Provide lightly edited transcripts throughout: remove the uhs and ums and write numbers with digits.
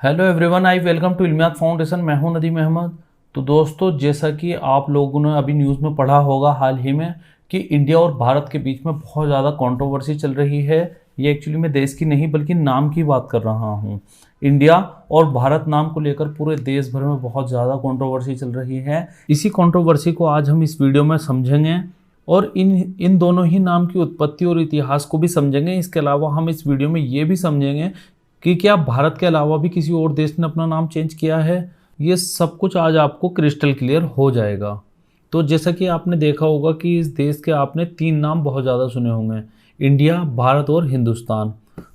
Hello everyone, I welcome to Ilmiyat foundation. मैं हूं नदीम अहमद। तो दोस्तों, जैसा कि आप लोगों ने अभी न्यूज़ में पढ़ा होगा हाल ही में कि इंडिया और भारत के बीच में बहुत ज़्यादा कंट्रोवर्सी चल रही है। ये एक्चुअली मैं देश की नहीं बल्कि नाम की बात कर रहा हूँ। इंडिया और भारत नाम को लेकर पूरे देश भर में बहुत ज़्यादा कंट्रोवर्सी चल रही है। इसी कंट्रोवर्सी को आज हम इस वीडियो में समझेंगे और इन दोनों ही नाम की उत्पत्ति और इतिहास को भी समझेंगे। इसके अलावा हम इस वीडियो में ये भी समझेंगे कि क्या भारत के अलावा भी किसी और देश ने अपना नाम चेंज किया है। ये सब कुछ आज आपको क्रिस्टल क्लियर हो जाएगा। तो जैसा कि आपने देखा होगा कि इस देश के आपने 3 नाम बहुत ज़्यादा सुने होंगे, इंडिया, भारत और हिंदुस्तान।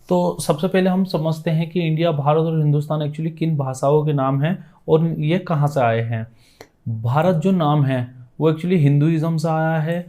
तो सबसे पहले हम समझते हैं कि इंडिया, भारत और हिंदुस्तान एक्चुअली किन भाषाओं के नाम हैं और ये कहाँ से आए हैं। भारत जो नाम है वो एक्चुअली हिंदुइज्म से आया है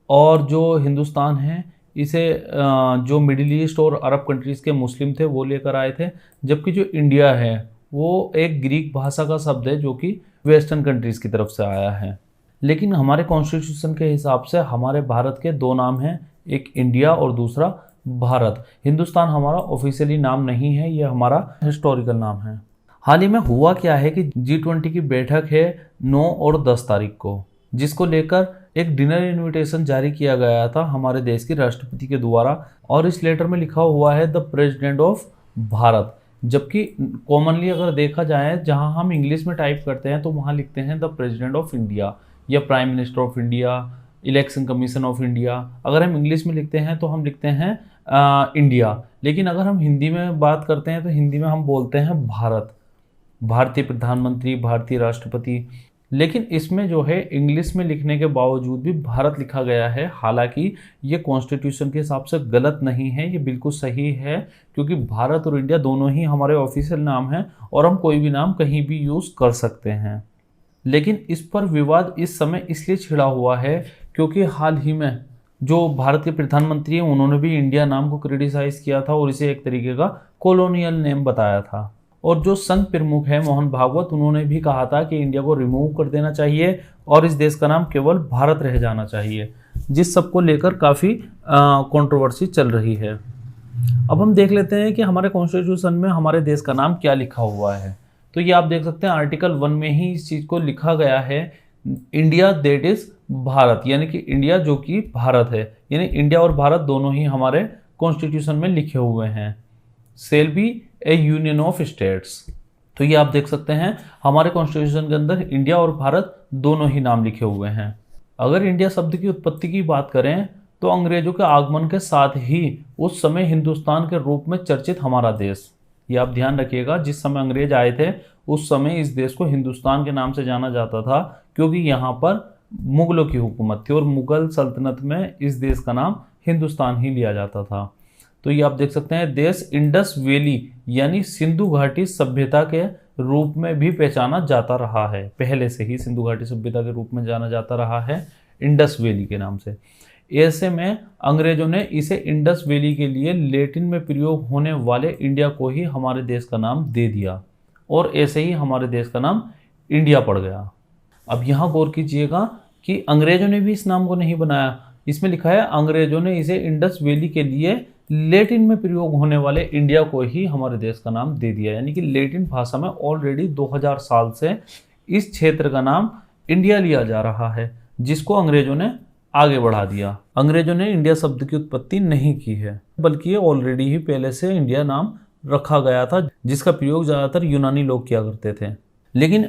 और जो हिंदुस्तान है इसे जो मिडिल ईस्ट और अरब कंट्रीज़ के मुस्लिम थे वो लेकर आए थे। जबकि जो इंडिया है वो एक ग्रीक भाषा का शब्द है जो कि वेस्टर्न कंट्रीज़ की तरफ से आया है। लेकिन हमारे कॉन्स्टिट्यूशन के हिसाब से हमारे भारत के 2 नाम हैं, एक इंडिया और दूसरा भारत। हिंदुस्तान हमारा ऑफिशियली नाम नहीं है, ये हमारा हिस्टोरिकल नाम है। हाल ही में हुआ क्या है कि G20 की बैठक है 9 और 10 तारीख को, जिसको लेकर एक डिनर इनविटेशन जारी किया गया था हमारे देश के राष्ट्रपति के द्वारा। और इस लेटर में लिखा हुआ है द प्रेसिडेंट ऑफ भारत। जबकि कॉमनली अगर देखा जाए, जहां हम इंग्लिश में टाइप करते हैं तो वहां लिखते हैं द प्रेसिडेंट ऑफ इंडिया या prime minister of India, election commission of India. अगर हम इंग्लिश में लिखते हैं तो हम लिखते हैं इंडिया। लेकिन अगर हम हिंदी में बात करते हैं तो हिंदी में हम बोलते हैं भारत, भारतीय प्रधानमंत्री, भारतीय राष्ट्रपति। लेकिन इसमें जो है इंग्लिश में लिखने के बावजूद भी भारत लिखा गया है। हालांकि ये कॉन्स्टिट्यूशन के हिसाब से गलत नहीं है, ये बिल्कुल सही है, क्योंकि भारत और इंडिया दोनों ही हमारे ऑफिशियल नाम हैं और हम कोई भी नाम कहीं भी यूज़ कर सकते हैं। लेकिन इस पर विवाद इस समय इसलिए छिड़ा हुआ है क्योंकि हाल ही में जो भारत के प्रधानमंत्री हैं उन्होंने भी इंडिया नाम को क्रिटिसाइज़ किया था और इसे एक तरीके का कॉलोनियल नेम बताया था। और जो संघ प्रमुख है मोहन भागवत, उन्होंने भी कहा था कि इंडिया को रिमूव कर देना चाहिए और इस देश का नाम केवल भारत रह जाना चाहिए, जिस सब को लेकर काफ़ी कंट्रोवर्सी चल रही है। अब हम देख लेते हैं कि हमारे कॉन्स्टिट्यूशन में हमारे देश का नाम क्या लिखा हुआ है। तो ये आप देख सकते हैं आर्टिकल 1 में ही इस चीज़ को लिखा गया है, इंडिया दैट इज भारत, यानी कि इंडिया जो कि भारत है। यानी इंडिया और भारत दोनों ही हमारे कॉन्स्टिट्यूशन में लिखे हुए हैं, shall be a union of states. तो ये आप देख सकते हैं हमारे कॉन्स्टिट्यूशन के अंदर इंडिया और भारत दोनों ही नाम लिखे हुए हैं। अगर इंडिया शब्द की उत्पत्ति की बात करें तो अंग्रेजों के आगमन के साथ ही उस समय हिंदुस्तान के रूप में चर्चित हमारा देश, ये आप ध्यान रखिएगा, जिस समय अंग्रेज आए थे उस समय इस देश को हिंदुस्तान के नाम से जाना जाता था, क्योंकि यहाँ पर मुगलों की हुकूमत थी और मुगल सल्तनत में इस देश का नाम हिंदुस्तान ही लिया जाता था। तो ये आप देख सकते हैं देश इंडस वैली यानी सिंधु घाटी सभ्यता के रूप में भी पहचाना जाता रहा है। पहले से ही सिंधु घाटी सभ्यता के रूप में जाना जाता रहा है इंडस वैली के नाम से। ऐसे में अंग्रेजों ने इसे इंडस वैली के लिए लैटिन में प्रयोग होने वाले इंडिया को ही हमारे देश का नाम दे दिया और ऐसे ही हमारे देश का नाम इंडिया पड़ गया। अब यहाँ गौर कीजिएगा कि अंग्रेजों ने भी इस नाम को नहीं बनाया। इसमें लिखा है अंग्रेजों ने इसे इंडस वैली के लिए लैटिन में प्रयोग होने वाले इंडिया को ही हमारे देश का नाम दे दिया। यानी कि लैटिन भाषा में ऑलरेडी 2000 साल से इस क्षेत्र का नाम इंडिया लिया जा रहा है, जिसको अंग्रेजों ने आगे बढ़ा दिया। अंग्रेजों ने इंडिया शब्द की उत्पत्ति नहीं की है, बल्कि ये ऑलरेडी ही पहले से इंडिया नाम रखा गया था, जिसका प्रयोग ज़्यादातर यूनानी लोग किया करते थे। लेकिन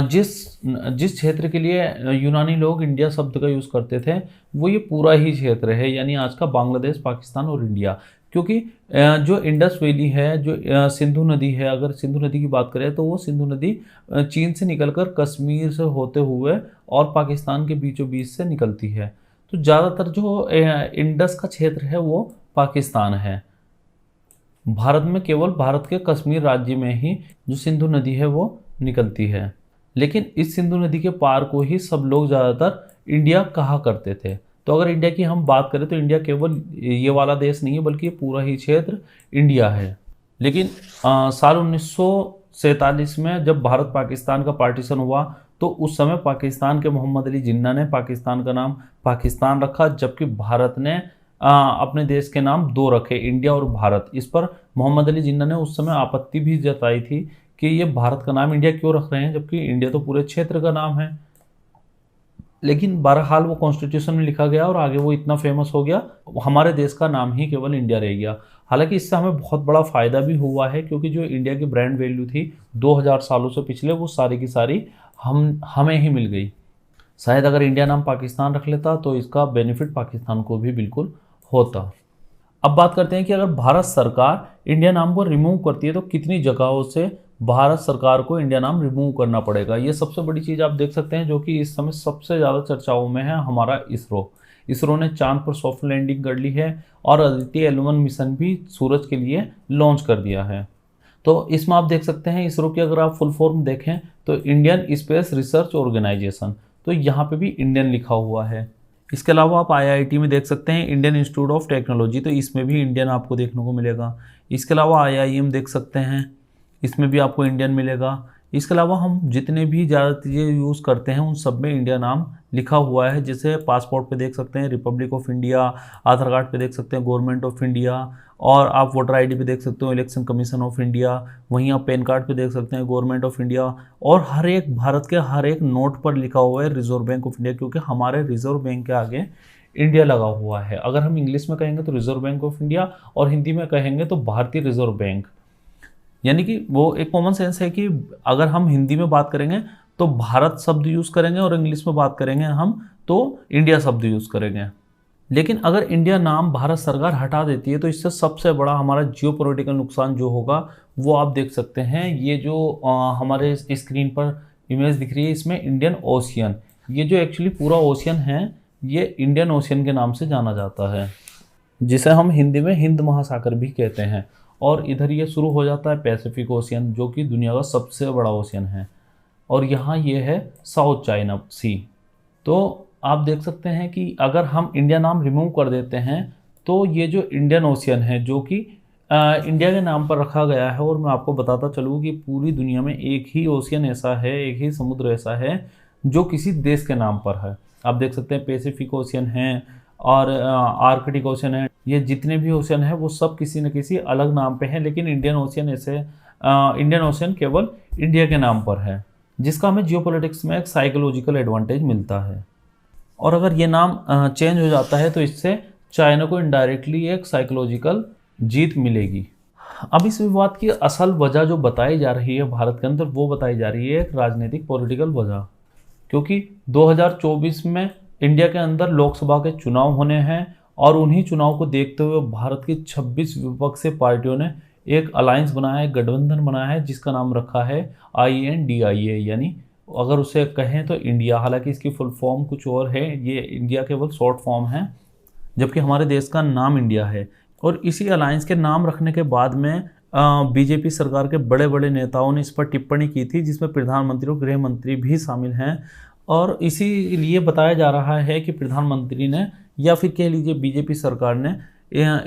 जिस क्षेत्र के लिए यूनानी लोग इंडिया शब्द का यूज़ करते थे वो ये पूरा ही क्षेत्र है, यानी आज का बांग्लादेश, पाकिस्तान और इंडिया। क्योंकि जो इंडस वैली है, जो सिंधु नदी है, अगर सिंधु नदी की बात करें तो वो सिंधु नदी चीन से निकलकर कश्मीर से होते हुए और पाकिस्तान के बीचों बीच से निकलती है। तो ज़्यादातर जो इंडस का क्षेत्र है वो पाकिस्तान है। भारत में केवल भारत के कश्मीर राज्य में ही जो सिंधु नदी है वो निकलती है। लेकिन इस सिंधु नदी के पार को ही सब लोग ज़्यादातर इंडिया कहा करते थे। तो अगर इंडिया की हम बात करें तो इंडिया केवल ये वाला देश नहीं है, बल्कि ये पूरा ही क्षेत्र इंडिया है। लेकिन साल 1947 में जब भारत पाकिस्तान का पार्टीशन हुआ तो उस समय पाकिस्तान के मोहम्मद अली जिन्ना ने पाकिस्तान का नाम पाकिस्तान रखा, जबकि भारत ने अपने देश के नाम 2 रखे, इंडिया और भारत। इस पर मोहम्मद अली जिन्ना ने उस समय आपत्ति भी जताई थी कि ये भारत का नाम इंडिया क्यों रख रहे हैं, जबकि इंडिया तो पूरे क्षेत्र का नाम है। लेकिन बहरहाल वो कॉन्स्टिट्यूशन में लिखा गया और आगे वो इतना फेमस हो गया, हमारे देश का नाम ही केवल इंडिया रह गया। हालांकि इससे हमें बहुत बड़ा फ़ायदा भी हुआ है, क्योंकि जो इंडिया की ब्रांड वैल्यू थी 2000 सालों से पिछले, वो सारी की सारी हमें ही मिल गई। शायद अगर इंडिया नाम पाकिस्तान रख लेता तो इसका बेनिफिट पाकिस्तान को भी बिल्कुल होता। अब बात करते हैं कि अगर भारत सरकार इंडिया नाम को रिमूव करती है तो कितनी जगहों से भारत सरकार को इंडिया नाम रिमूव करना पड़ेगा। ये सबसे बड़ी चीज़ आप देख सकते हैं, जो कि इस समय सबसे ज़्यादा चर्चाओं में है, हमारा इसरो ने चांद पर सॉफ्ट लैंडिंग कर ली है और आदित्य L1 मिशन भी सूरज के लिए लॉन्च कर दिया है। तो इसमें आप देख सकते हैं इसरो की अगर आप फुल फॉर्म देखें तो इंडियन स्पेस रिसर्च ऑर्गेनाइजेशन, तो यहाँ पे भी इंडियन लिखा हुआ है। इसके अलावा आप IIT में देख सकते हैं इंडियन इंस्टीट्यूट ऑफ टेक्नोलॉजी, तो इसमें भी इंडियन आपको देखने को मिलेगा। इसके अलावा IIM देख सकते हैं, इसमें भी आपको इंडियन मिलेगा। इसके अलावा हम जितने भी ज़्यादा चीज़ें यूज़ करते हैं उन सब में इंडिया नाम लिखा हुआ है। जैसे पासपोर्ट पे देख सकते हैं Republic of India, Aadhaar card पे देख सकते हैं गवर्नमेंट ऑफ इंडिया, और आप वोटर ID पे देख सकते हो इलेक्शन कमीशन ऑफ इंडिया, वहीं आप पैन कार्ड पे देख सकते हैं गवर्नमेंट ऑफ इंडिया, और हर एक भारत के हर एक नोट पर लिखा हुआ है रिजर्व बैंक ऑफ इंडिया, क्योंकि हमारे रिजर्व बैंक के आगे इंडिया लगा हुआ है। अगर हम इंग्लिश में कहेंगे तो रिजर्व बैंक ऑफ इंडिया, और हिंदी में कहेंगे तो भारतीय रिजर्व बैंक। यानी कि वो एक कॉमन सेंस है कि अगर हम हिंदी में बात करेंगे तो भारत शब्द यूज़ करेंगे और इंग्लिश में बात करेंगे हम तो इंडिया शब्द यूज़ करेंगे। लेकिन अगर इंडिया नाम भारत सरकार हटा देती है तो इससे सबसे बड़ा हमारा जियोपॉलिटिकल नुकसान जो होगा वो आप देख सकते हैं। ये जो हमारे स्क्रीन पर इमेज दिख रही है, इसमें इंडियन ओशियन, ये जो एक्चुअली पूरा ओशियन है ये इंडियन ओशियन के नाम से जाना जाता है, जिसे हम हिंदी में हिंद महासागर भी कहते हैं। और इधर ये शुरू हो जाता है पैसिफिक ओशियन, जो कि दुनिया का सबसे बड़ा ओशियन है, और यहाँ ये है साउथ चाइना सी। तो आप देख सकते हैं कि अगर हम इंडिया नाम रिमूव कर देते हैं तो ये जो इंडियन ओशियन है जो कि इंडिया के नाम पर रखा गया है, और मैं आपको बताता चलूँ कि पूरी दुनिया में एक ही ओशियन ऐसा है, एक ही समुद्र ऐसा है जो किसी देश के नाम पर है। आप देख सकते हैं पैसिफिक ओशियन है और आर्कटिक ओशियन है, ये जितने भी ओशियन है वो सब किसी न किसी अलग नाम पे हैं, लेकिन इंडियन ओशियन ऐसे इंडियन ओशियन केवल इंडिया के नाम पर है, जिसका हमें जियोपॉलिटिक्स में एक साइकोलॉजिकल एडवांटेज मिलता है। और अगर ये नाम चेंज हो जाता है तो इससे चाइना को इनडायरेक्टली एक साइकोलॉजिकल जीत मिलेगी। अब इस विवाद की असल वजह जो बताई जा रही है भारत के अंदर, वो बताई जा रही है एक राजनीतिक पॉलिटिकल वजह, क्योंकि 2024 में इंडिया के अंदर लोकसभा के चुनाव होने हैं, और उन्हीं चुनाव को देखते हुए भारत की 26 विपक्षी पार्टियों ने एक अलायंस बनाया है, गठबंधन बनाया है, जिसका नाम रखा है INDIA, यानी अगर उसे कहें तो इंडिया। हालांकि इसकी फुल फॉर्म कुछ और है, ये इंडिया केवल शॉर्ट फॉर्म है, जबकि हमारे देश का नाम इंडिया है। और इसी अलायंस के नाम रखने के बाद में बीजेपी सरकार के बड़े बड़े नेताओं ने इस पर टिप्पणी की थी, जिसमें प्रधानमंत्री और गृह मंत्री भी शामिल हैं। और इसीलिए बताया जा रहा है कि प्रधानमंत्री ने, या फिर कह लीजिए बीजेपी सरकार ने,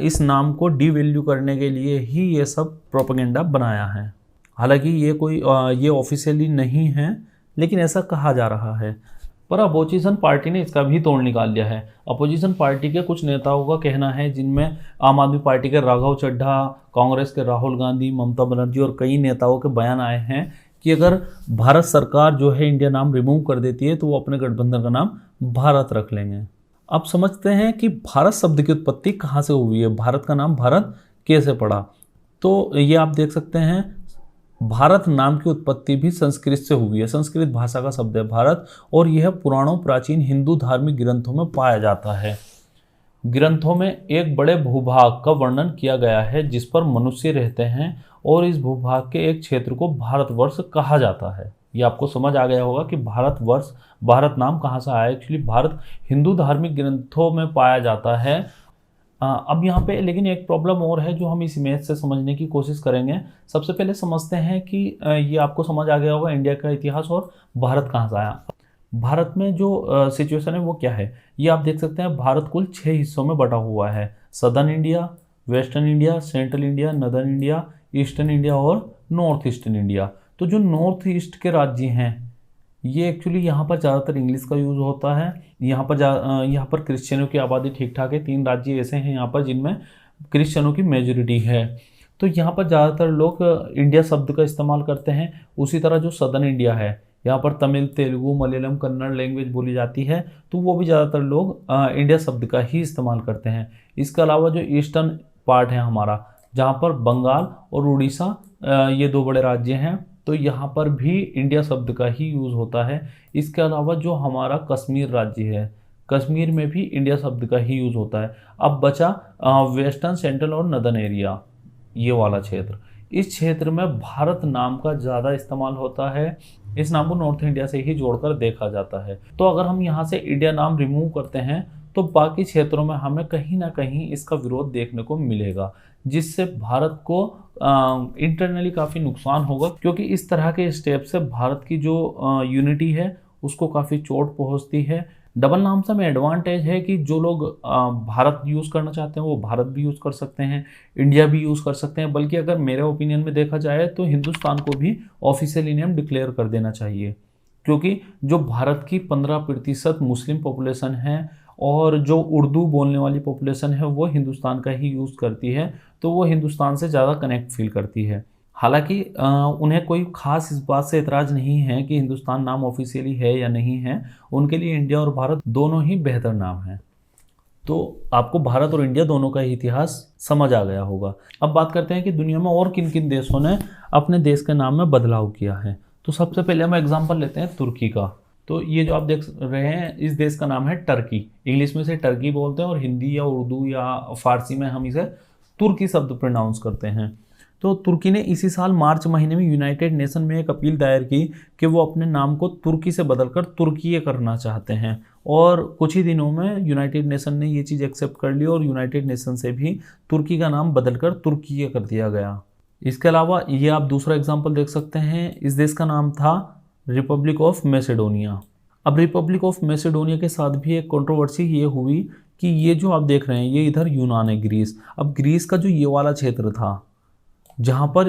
इस नाम को डिवैल्यू करने के लिए ही ये सब प्रोपेगेंडा बनाया है। हालांकि ये कोई ये ऑफिशियली नहीं है, लेकिन ऐसा कहा जा रहा है। पर अपोजिशन पार्टी ने इसका भी तोड़ निकाल लिया है। अपोजिशन पार्टी के कुछ नेताओं का कहना है, जिनमें आम आदमी पार्टी के राघव चड्ढा, कांग्रेस के राहुल गांधी, ममता बनर्जी और कई नेताओं के बयान आए हैं कि अगर भारत सरकार जो है इंडिया नाम रिमूव कर देती है तो वो अपने गठबंधन का नाम भारत रख लेंगे। अब समझते हैं कि भारत शब्द की उत्पत्ति कहाँ से हुई है, भारत का नाम भारत कैसे पड़ा। तो ये आप देख सकते हैं, भारत नाम की उत्पत्ति भी संस्कृत से हुई है। संस्कृत भाषा का शब्द है भारत, और यह पुराणों प्राचीन हिंदू धार्मिक ग्रंथों में पाया जाता है। ग्रंथों में एक बड़े भूभाग का वर्णन किया गया है जिस पर मनुष्य रहते हैं, और इस भूभाग के एक क्षेत्र को भारतवर्ष कहा जाता है। ये आपको समझ आ गया होगा कि भारतवर्ष, भारत नाम कहाँ से आया। एक्चुअली भारत हिंदू धार्मिक ग्रंथों में पाया जाता है। अब यहाँ पे लेकिन एक प्रॉब्लम और है जो हम इस इमेज से समझने की कोशिश करेंगे। सबसे पहले समझते हैं कि ये आपको समझ आ गया होगा इंडिया का इतिहास और भारत कहाँ से आया। भारत में जो सिचुएशन है वो क्या है, ये आप देख सकते हैं। भारत कुल 6 हिस्सों में बटा हुआ है। Southern India, western India, central India, northern India, eastern India और नॉर्थ ईस्टर्न इंडिया। तो जो नॉर्थ ईस्ट के राज्य हैं ये एक्चुअली यहाँ पर ज़्यादातर इंग्लिश का यूज़ होता है। यहाँ पर क्रिश्चियनों की आबादी ठीक ठाक है। 3 राज्य ऐसे हैं यहाँ पर जिनमें क्रिश्चियनों की मेजोरिटी है। तो यहाँ पर ज़्यादातर लोग इंडिया शब्द का इस्तेमाल करते हैं। उसी तरह जो सदर्न इंडिया है, यहाँ पर तमिल, तेलुगु, मलयालम, कन्नड़ लैंग्वेज बोली जाती है, तो वो भी ज़्यादातर लोग इंडिया शब्द का ही इस्तेमाल करते हैं। इसके अलावा जो ईस्टर्न पार्ट है हमारा, जहाँ पर बंगाल और उड़ीसा ये दो बड़े राज्य हैं, तो यहाँ पर भी इंडिया शब्द का ही यूज़ होता है। इसके अलावा जो हमारा कश्मीर राज्य है, कश्मीर में भी इंडिया शब्द का ही यूज़ होता है। अब बचा वेस्टर्न, सेंट्रल और नदर्न एरिया, ये वाला क्षेत्र। इस क्षेत्र में भारत नाम का ज़्यादा इस्तेमाल होता है। इस नाम को नॉर्थ इंडिया से ही जोड़कर देखा जाता है। तो अगर हम यहाँ से इंडिया नाम रिमूव करते हैं तो बाकी क्षेत्रों में हमें कहीं ना कहीं इसका विरोध देखने को मिलेगा, जिससे भारत को इंटरनली काफ़ी नुकसान होगा, क्योंकि इस तरह के स्टेप से भारत की जो यूनिटी है उसको काफ़ी चोट पहुंचती है। डबल नाम से में एडवांटेज है कि जो लोग भारत यूज़ करना चाहते हैं वो भारत भी यूज़ कर सकते हैं, इंडिया भी यूज़ कर सकते हैं। बल्कि अगर मेरे ओपिनियन में देखा जाए तो हिंदुस्तान को भी ऑफिशियली नेम डिक्लेयर कर देना चाहिए, क्योंकि जो भारत की 15% मुस्लिम पॉपुलेशन है और जो उर्दू बोलने वाली पॉपुलेशन है वो हिंदुस्तान का ही यूज़ करती है, तो वो हिंदुस्तान से ज़्यादा कनेक्ट फील करती है। हालांकि उन्हें कोई ख़ास इस बात से एतराज़ नहीं है कि हिंदुस्तान नाम ऑफिशियली है या नहीं है, उनके लिए इंडिया और भारत दोनों ही बेहतर नाम हैं। तो आपको भारत और इंडिया दोनों का ही इतिहास समझ आ गया होगा। अब बात करते हैं कि दुनिया में और किन किन देशों ने अपने देश के नाम में बदलाव किया है। तो सबसे पहले हम एग्जाम्पल लेते हैं तुर्की का। तो ये जो आप देख रहे हैं, इस देश का नाम है टर्की। इंग्लिश में इसे टर्की बोलते हैं और हिंदी या उर्दू या फारसी में हम इसे तुर्की शब्द प्रोनाउंस करते हैं। तो तुर्की ने इसी साल मार्च महीने में यूनाइटेड नेशन में एक अपील दायर की कि वो अपने नाम को तुर्की से बदलकर तुर्कीय करना चाहते हैं, और कुछ ही दिनों में यूनाइटेड नेशन ने ये चीज़ एक्सेप्ट कर ली और यूनाइटेड नेशन से भी तुर्की का नाम बदलकर तुर्कीय कर दिया गया। इसके अलावा ये आप दूसरा एग्जाम्पल देख सकते हैं। इस देश का नाम था रिपब्लिक ऑफ मैसेडोनिया। अब रिपब्लिक ऑफ मैसेडोनिया के साथ भी एक कंट्रोवर्सी ये हुई कि ये जो आप देख रहे हैं ये इधर यूनान है, ग्रीस। अब ग्रीस का जो ये वाला क्षेत्र था जहाँ पर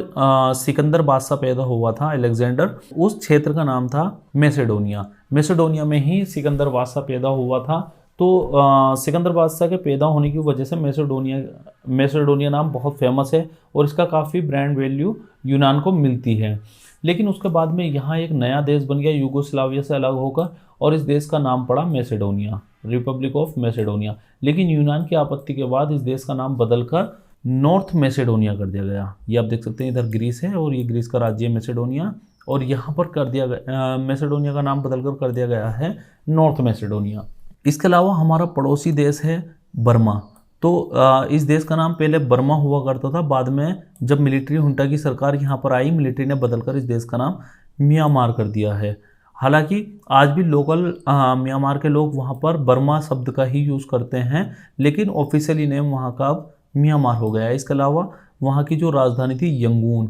सिकंदर बादशाह पैदा हुआ था, अलेक्जेंडर, उस क्षेत्र का नाम था मैसेडोनिया। मैसेडोनिया में ही सिकंदर बादशाह पैदा हुआ था। तो सिकंदर बादशाह के पैदा होने की वजह से मैसेडोनिया नाम बहुत फेमस है और इसका काफ़ी ब्रांड वैल्यू यूनान को मिलती है। लेकिन उसके बाद में यहाँ एक नया देश बन गया यूगोस्लाविया से अलग होकर, और इस देश का नाम पड़ा मैसेडोनिया, रिपब्लिक ऑफ मैसेडोनिया। लेकिन यूनान की आपत्ति के बाद इस देश का नाम बदलकर नॉर्थ मैसेडोनिया कर दिया गया। ये आप देख सकते हैं, इधर ग्रीस है और ये ग्रीस का राज्य है मैसेडोनिया, और यहाँ पर कर दिया गया मैसेडोनिया का नाम बदलकर कर दिया गया है नॉर्थ मैसेडोनिया। इसके अलावा हमारा पड़ोसी देश है बर्मा। तो इस देश का नाम पहले बर्मा हुआ करता था, बाद में जब मिलिट्री हुंटा की सरकार यहाँ पर आई, मिलिट्री ने बदलकर इस देश का नाम म्यांमार कर दिया है। हालांकि आज भी लोकल म्यांमार के लोग वहाँ पर बर्मा शब्द का ही यूज़ करते हैं, लेकिन ऑफिशियली नेम वहाँ का अब म्यांमार हो गया है। इसके अलावा वहाँ की जो राजधानी थी यंगून,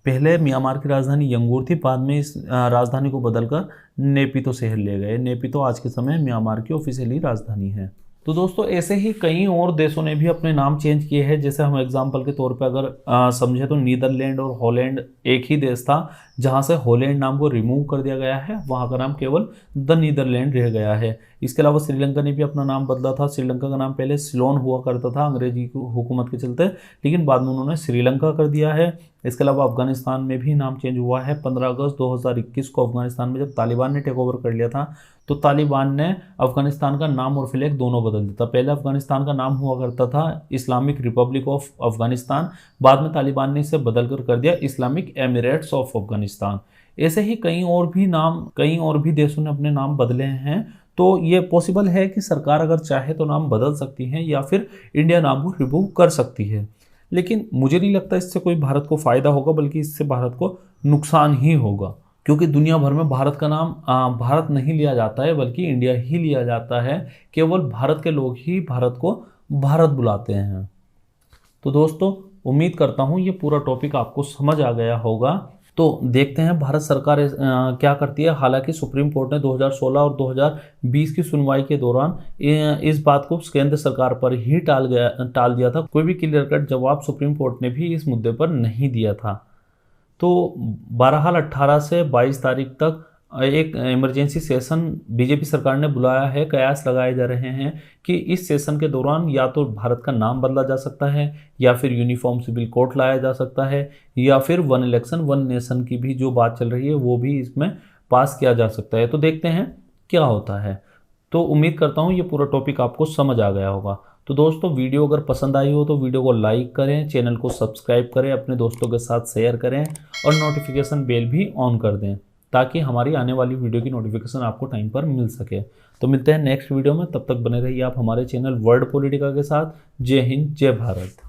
पहले म्यांमार की राजधानी यंगूर थी, बाद में इस राजधानी को बदलकर नेपितो शहर ले गए। नेपितो आज के समय म्यांमार की ऑफिशियली राजधानी है। तो दोस्तों ऐसे ही कई और देशों ने भी अपने नाम चेंज किए हैं। जैसे हम एग्जांपल के तौर पे अगर समझे तो नीदरलैंड और हॉलैंड एक ही देश था, जहां से हॉलैंड नाम को रिमूव कर दिया गया है, वहां का नाम केवल द नीदरलैंड रह गया है। इसके अलावा श्रीलंका ने भी अपना नाम बदला था। श्रीलंका का नाम पहले सिलोन हुआ करता था अंग्रेजी हुकूमत के चलते, लेकिन बाद में उन्होंने श्रीलंका कर दिया है। इसके अलावा अफगानिस्तान में भी नाम चेंज हुआ है। 15 अगस्त 2021 को अफगानिस्तान में जब तालिबान ने टेक ओवर कर लिया था, तो तालिबान ने अफगानिस्तान का नाम और फ्लैग दोनों बदल दिया था। पहले अफगानिस्तान का नाम हुआ करता था इस्लामिक रिपब्लिक ऑफ अफगानिस्तान, बाद में तालिबान ने इसे बदल कर दिया इस्लामिक एमिरेट्स ऑफ अफगानिस्तान। ऐसे ही कई और भी देशों ने अपने नाम बदले हैं। तो ये पॉसिबल है कि सरकार अगर चाहे तो नाम बदल सकती है या फिर इंडिया नाम को रिमूव कर सकती है, लेकिन मुझे नहीं लगता इससे कोई भारत को फ़ायदा होगा, बल्कि इससे भारत को नुकसान ही होगा। क्योंकि दुनिया भर में भारत का नाम भारत नहीं लिया जाता है, बल्कि इंडिया ही लिया जाता है। केवल भारत के लोग ही भारत को भारत बुलाते हैं। तो दोस्तों उम्मीद करता हूँ ये पूरा टॉपिक आपको समझ आ गया होगा। तो देखते हैं भारत सरकार क्या करती है। हालांकि सुप्रीम कोर्ट ने 2016 और 2020 की सुनवाई के दौरान इस बात को केंद्र सरकार पर ही टाल दिया था। कोई भी क्लियर कट जवाब सुप्रीम कोर्ट ने भी इस मुद्दे पर नहीं दिया था। तो बहरहाल 18 से 22 तारीख तक एक इमरजेंसी सेशन बीजेपी सरकार ने बुलाया है। कयास लगाए जा रहे हैं कि इस सेशन के दौरान या तो भारत का नाम बदला जा सकता है, या फिर यूनिफॉर्म सिविल कोड लाया जा सकता है, या फिर वन इलेक्शन वन नेशन की भी जो बात चल रही है वो भी इसमें पास किया जा सकता है। तो देखते हैं क्या होता है। तो उम्मीद करता हूँ ये पूरा टॉपिक आपको समझ आ गया होगा। तो दोस्तों वीडियो अगर पसंद आई हो तो वीडियो को लाइक करें, चैनल को सब्सक्राइब करें, अपने दोस्तों के साथ शेयर करें और नोटिफिकेशन बेल भी ऑन कर दें ताकि हमारी आने वाली वीडियो की नोटिफिकेशन आपको टाइम पर मिल सके। तो मिलते हैं नेक्स्ट वीडियो में, तब तक बने रहिए आप हमारे चैनल वर्ल्ड पॉलिटिका के साथ। जय हिंद, जय भारत।